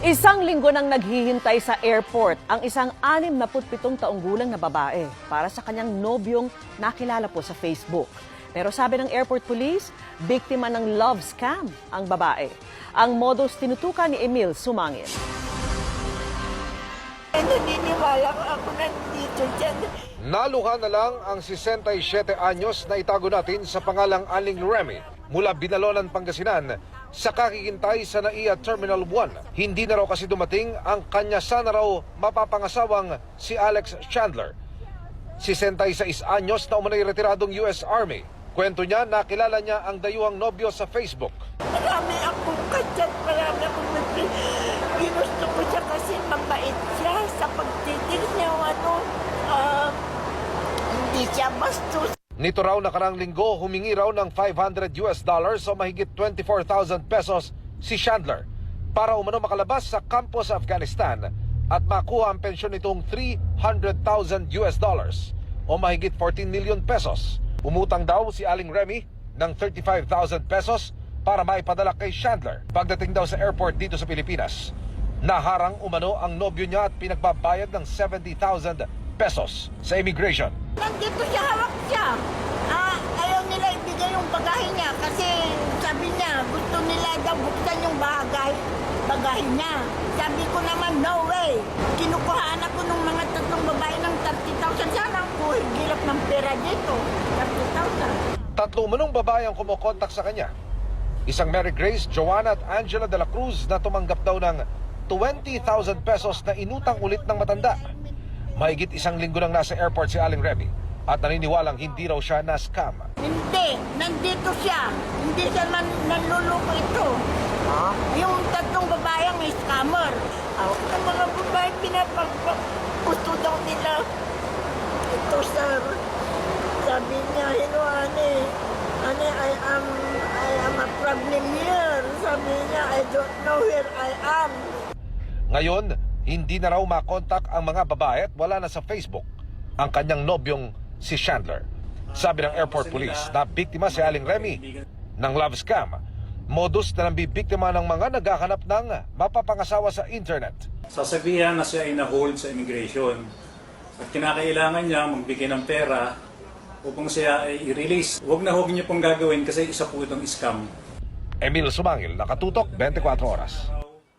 Isang linggo nang naghihintay sa airport ang isang 67 taong gulang na babae para sa kanyang nobyong nakilala po sa Facebook. Pero sabi ng airport police, biktima ng love scam ang babae. Ang modus tinutukan ni Emil Sumangil. Naniniwala ako nandito dyan. Naluha na lang ang 67 anyos na itago natin sa pangalang Aling Remy mula Binalonan, Pangasinan sa kakikintay sa NAIA Terminal 1. Hindi na raw kasi dumating ang kanya sana raw mapapangasawang si Alex Chandler. 66 anyos na umunay retiradong US Army. Kwento niya, nakilala niya ang dayuhang nobyo sa Facebook. Marami akong kadyat, marami akong ginusto ko siya kasi mabait siya sa pagtitig niya. Hindi siya bastos. Nito raw nakarang linggo, humingi raw ng $500 o mahigit 24,000 pesos si Chandler para umano makalabas sa kampo sa Afghanistan at makuha ang pensyon nitong $300,000 o mahigit 14 million pesos. Umutang daw si Aling Remy ng 35,000 pesos para maipadala kay Chandler. Pagdating daw sa airport dito sa Pilipinas, naharang umano ang nobyo niya at pinagbabayad ng 70,000 pesos sa immigration. Nandito siya, hawak siya. Ayaw nila ibigay yung bagahe niya kasi sabi niya, gusto nila daw buksan yung bagahe niya. Sabi ko naman, no way. Kinukuhaan ako ng mga tatlong babae ng 30,000. Sana ako higilap ng pera dito. 30,000. Tatlo manong babae ang kumokontak sa kanya. Isang Mary Grace, Joanna at Angela de la Cruz na tumanggap daw ng 20,000 pesos na inutang ulit ng matanda. Mahigit isang linggo nang nasa airport si Aling Remy at naniniwalang hindi raw siya na-scam. Hindi, nandito siya. Hindi siya nanluloko ito. Yung tatlong babae ang scammer. Ang mga babae gusto daw nila. Ito sir, sabi niya, I am a problem here. Sabi niya, I don't know where I am. Ngayon, hindi na raw makontak ang mga babae at wala na sa Facebook ang kanyang nobyong si Chandler. Sabi ng airport police na biktima si Aling Remy ng love scam. Modus na nambibiktima ng mga naghahanap ng mapapangasawa sa internet. Sasabihan na siya ay na-hold sa immigration at kinakailangan niya magbigay ng pera upang siya ay i-release. Huwag na huwag niyo pong gagawin kasi isa po itong scam. Emil Sumangil, Nakatutok, 24 Oras.